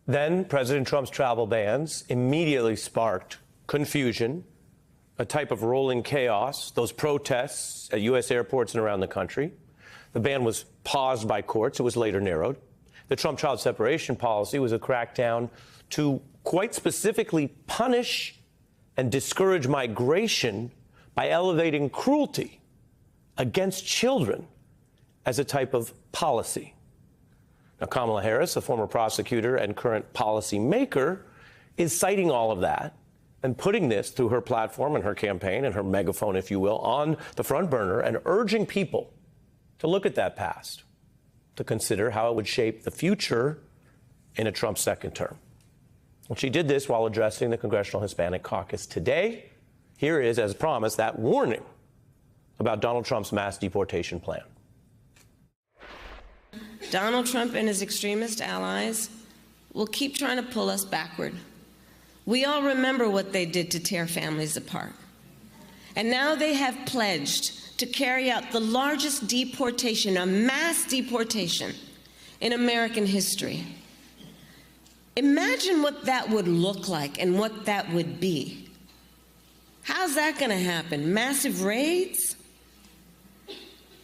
Then President Trump's travel bans immediately sparked confusion, a type of rolling chaos, those protests at U.S. airports and around the country. The ban was paused by courts. It was later narrowed. The Trump child separation policy was a crackdown to quite specifically punish and discourage migration by elevating cruelty against children as a type of policy. Now, Kamala Harris, a former prosecutor and current policy maker, is citing all of that and putting this through her platform and her campaign and her megaphone, if you will, on the front burner and urging people to look at that past, to consider how it would shape the future in a Trump second term. Well, she did this while addressing the Congressional Hispanic Caucus today. Here is, as promised, that warning about Donald Trump's mass deportation plan. Donald Trump and his extremist allies will keep trying to pull us backward. We all remember what they did to tear families apart. And now they have pledged to carry out the largest deportation, a mass deportation, in American history. Imagine what that would look like and what that would be. How's that going to happen? Massive raids?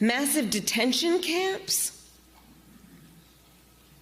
Massive detention camps?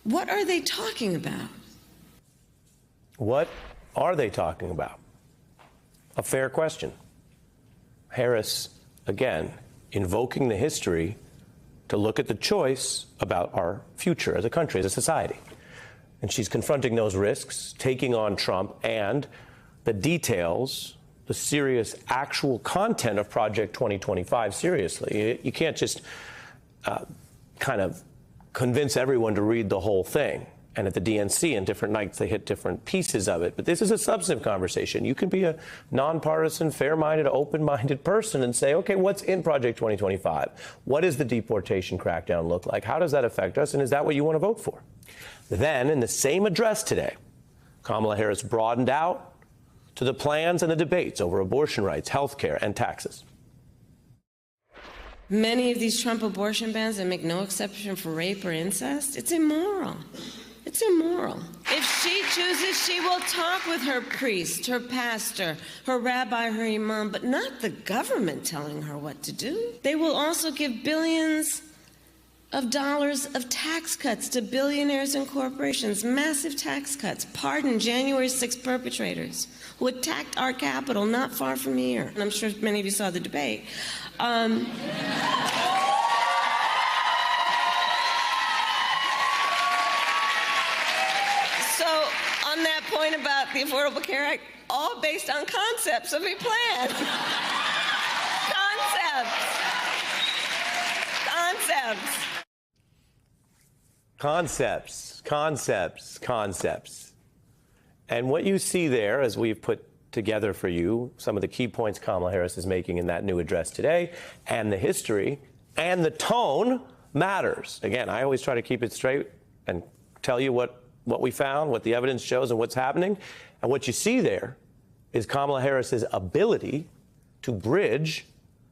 What are they talking about? What are they talking about? A fair question. Harris, again, invoking the history to look at the choice about our future as a country, as a society. And she's confronting those risks, taking on Trump and the details, the serious actual content of Project 2025 seriously. You can't just kind of convince everyone to read the whole thing. And at the DNC, and different nights, they hit different pieces of it. But this is a substantive conversation. You can be a nonpartisan, fair-minded, open-minded person and say, okay, what's in Project 2025? What does the deportation crackdown look like? How does that affect us? And is that what you want to vote for? Then, in the same address today, Kamala Harris broadened out to the plans and the debates over abortion rights, health care, and taxes. Many of these Trump abortion bans that make no exception for rape or incest, it's immoral. It's immoral. If she chooses, she will talk with her priest, her pastor, her rabbi, her imam, but not the government telling her what to do. They will also give billions of dollars of tax cuts to billionaires and corporations, massive tax cuts, pardon January 6th perpetrators who attacked our Capitol not far from here. And I'm sure many of you saw the debate. So on that point about the Affordable Care Act, all based on concepts of a plan. Concepts. And what you see there, as we've put together for you some of the key points Kamala Harris is making in that new address today, and the history and the tone matters. Again, I always try to keep it straight and tell you what we found, what the evidence shows, and what's happening. And what you see there is Kamala Harris's ability to bridge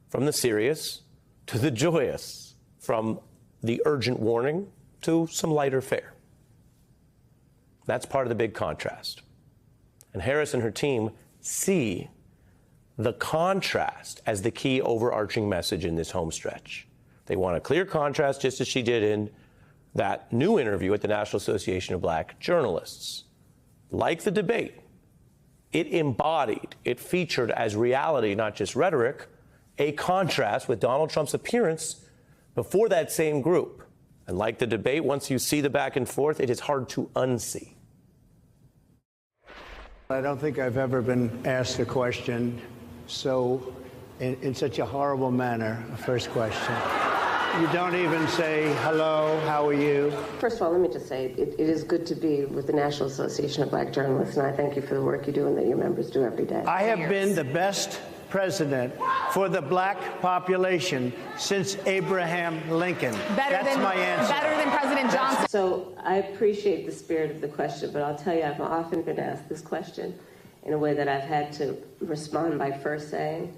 from the serious to the joyous, from the urgent warning to some lighter fare. That's part of the big contrast. And Harris and her team see the contrast as the key overarching message in this home stretch. They want a clear contrast, just as she did in that new interview at the National Association of Black Journalists. Like the debate, it embodied, it featured as reality, not just rhetoric, a contrast with Donald Trump's appearance before that same group. And like the debate, once you see the back and forth, it is hard to unsee. I don't think I've ever been asked a question so in such a horrible manner. First question. You don't even say, hello, how are you? First of all, let me just say, it is good to be with the National Association of Black Journalists, and I thank you for the work you do and that your members do every day. I have been the best president for the black population since Abraham Lincoln. That's my answer. Better than President Johnson. So I appreciate the spirit of the question, but I'll tell you, I've often been asked this question in a way that I've had to respond by first saying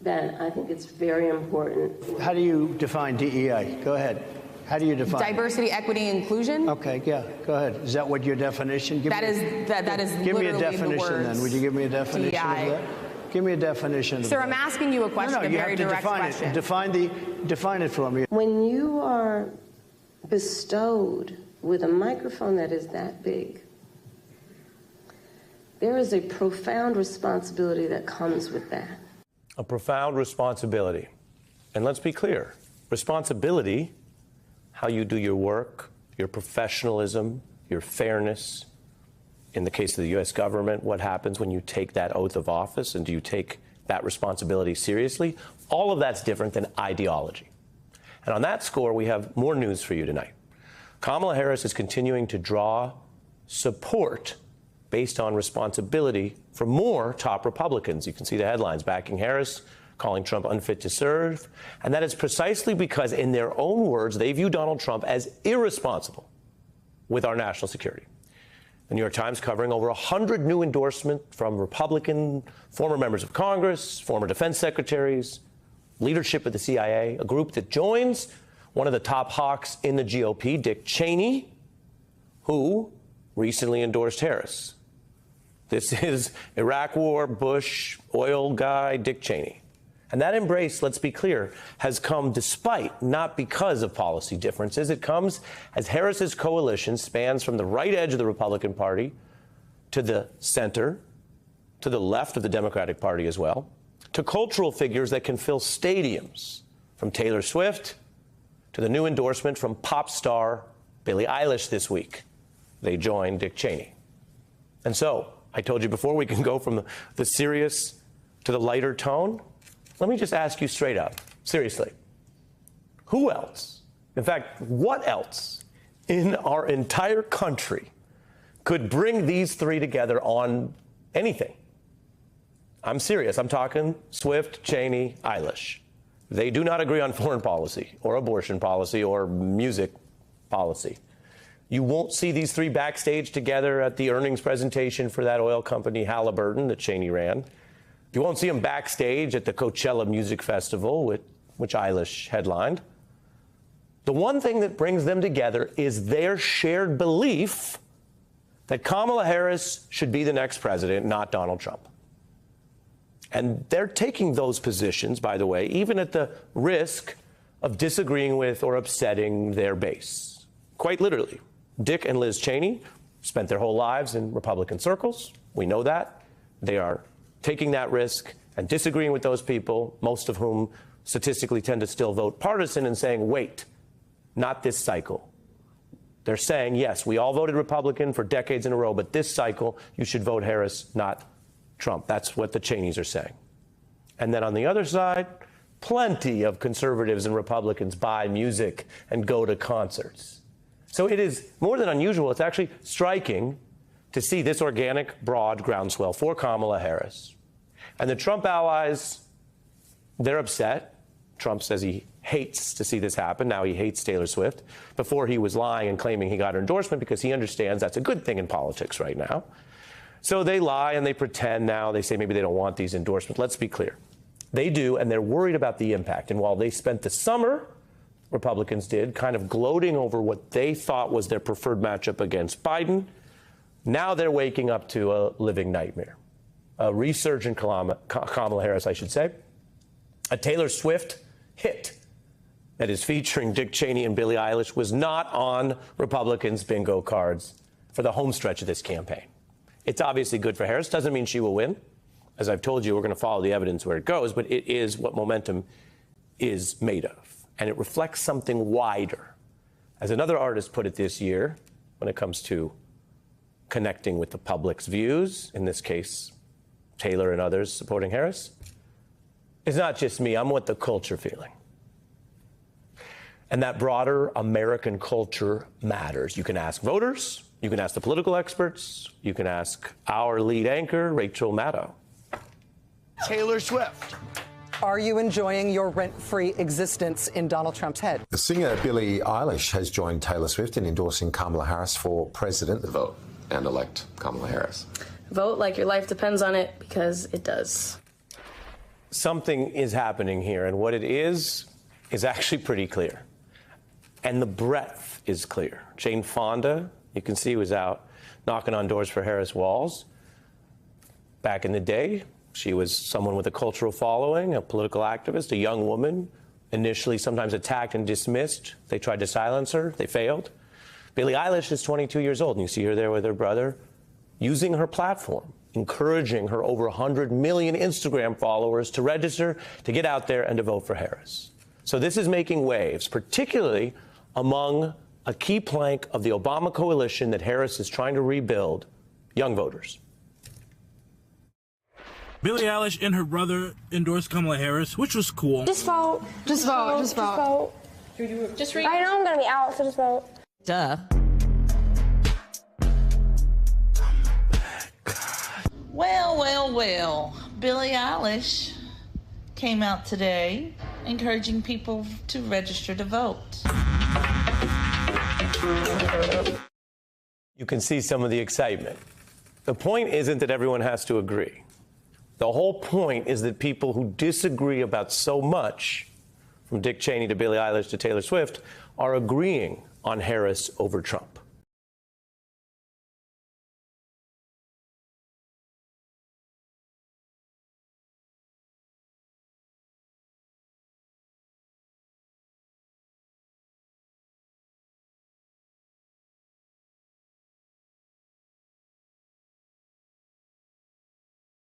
that I think it's very important. How do you define DEI? Go ahead. How do you define diversity, equity, inclusion. Okay, yeah, go ahead. Is that what your definition? That is give me a literally definition the words then. Would you give me a definition DEI. of that? Give me a definition. Sir, of I'm that. asking you a question, a very direct question. Define it for me. When you are bestowed with a microphone that is that big, there is a profound responsibility that comes with that. A profound responsibility. And let's be clear, responsibility, how you do your work, your professionalism, your fairness. In the case of the U.S. government, what happens when you take that oath of office, and do you take that responsibility seriously? All of that's different than ideology. And on that score, we have more news for you tonight. Kamala Harris is continuing to draw support based on responsibility from more top Republicans. You can see the headlines backing Harris, calling Trump unfit to serve. And that is precisely because, in their own words, they view Donald Trump as irresponsible with our national security. The New York Times covering over 100 new endorsements from Republican former members of Congress, former defense secretaries, leadership of the CIA, a group that joins one of the top hawks in the GOP, Dick Cheney, who recently endorsed Harris. This is Iraq War, Bush, oil guy, Dick Cheney. And that embrace, let's be clear, has come despite, not because of policy differences. It comes as Harris's coalition spans from the right edge of the Republican Party to the center, to the left of the Democratic Party as well, to cultural figures that can fill stadiums, from Taylor Swift to the new endorsement from pop star Billie Eilish this week. They joined Dick Cheney. And so, I told you before, we can go from the serious to the lighter tone. Let me just ask you straight up, seriously, who else, in fact, what else in our entire country could bring these three together on anything? I'm serious. I'm talking Swift, Cheney, Eilish. They do not agree on foreign policy or abortion policy or music policy. You won't see these three backstage together at the earnings presentation for that oil company, Halliburton, that Cheney ran. You won't see them backstage at the Coachella Music Festival, which Eilish headlined. The one thing that brings them together is their shared belief that Kamala Harris should be the next president, not Donald Trump. And they're taking those positions, by the way, even at the risk of disagreeing with or upsetting their base. Quite literally. Dick and Liz Cheney spent their whole lives in Republican circles. We know that. They are taking that risk and disagreeing with those people, most of whom statistically tend to still vote partisan, and saying, wait, not this cycle. They're saying, yes, we all voted Republican for decades in a row, but this cycle, you should vote Harris, not Trump. That's what the Cheneys are saying. And then on the other side, plenty of conservatives and Republicans buy music and go to concerts. So it is more than unusual. It's actually striking to see this organic, broad groundswell for Kamala Harris. And the Trump allies, they're upset. Trump says he hates to see this happen. Now he hates Taylor Swift. Before, he was lying and claiming he got her endorsement because he understands that's a good thing in politics right now. So they lie and they pretend now. They say maybe they don't want these endorsements. Let's be clear. They do, and they're worried about the impact. And while they spent the summer, Republicans did, kind of gloating over what they thought was their preferred matchup against Biden, now they're waking up to a living nightmare. A resurgent Kamala Harris, I should say. A Taylor Swift hit that is featuring Dick Cheney and Billie Eilish was not on Republicans' bingo cards for the home stretch of this campaign. It's obviously good for Harris. Doesn't mean she will win. As I've told you, we're going to follow the evidence where it goes, but it is what momentum is made of. And it reflects something wider. As another artist put it this year, when it comes to connecting with the public's views, in this case, Taylor and others supporting Harris, it's not just me. I'm what the culture feeling. And that broader American culture matters. You can ask voters. You can ask the political experts. You can ask our lead anchor, Rachel Maddow. Taylor Swift. Are you enjoying your rent-free existence in Donald Trump's head? The singer Billie Eilish has joined Taylor Swift in endorsing Kamala Harris for president. Vote and elect Kamala Harris. Vote like your life depends on it, because it does. Something is happening here, and what it is actually pretty clear. and the breadth is clear. Jane Fonda, you can see, was out knocking on doors for Harris Walls. Back in the day, she was someone with a cultural following, a political activist, a young woman, initially sometimes attacked and dismissed. They tried to silence her. They failed. Billie Eilish is 22 years old, and you see her there with her brother, using her platform, encouraging her over 100 million Instagram followers to register, to get out there and to vote for Harris. So this is making waves, particularly among a key plank of the Obama coalition that Harris is trying to rebuild, young voters. Billie Eilish and her brother endorsed Kamala Harris, which was cool. Just vote. Just vote. Just vote. Just read. I know I'm going to be out, so just vote. Duh. Well. Billie Eilish came out today encouraging people to register to vote. You can see some of the excitement. The point isn't that everyone has to agree. The whole point is that people who disagree about so much, from Dick Cheney to Billie Eilish to Taylor Swift, are agreeing on Harris over Trump.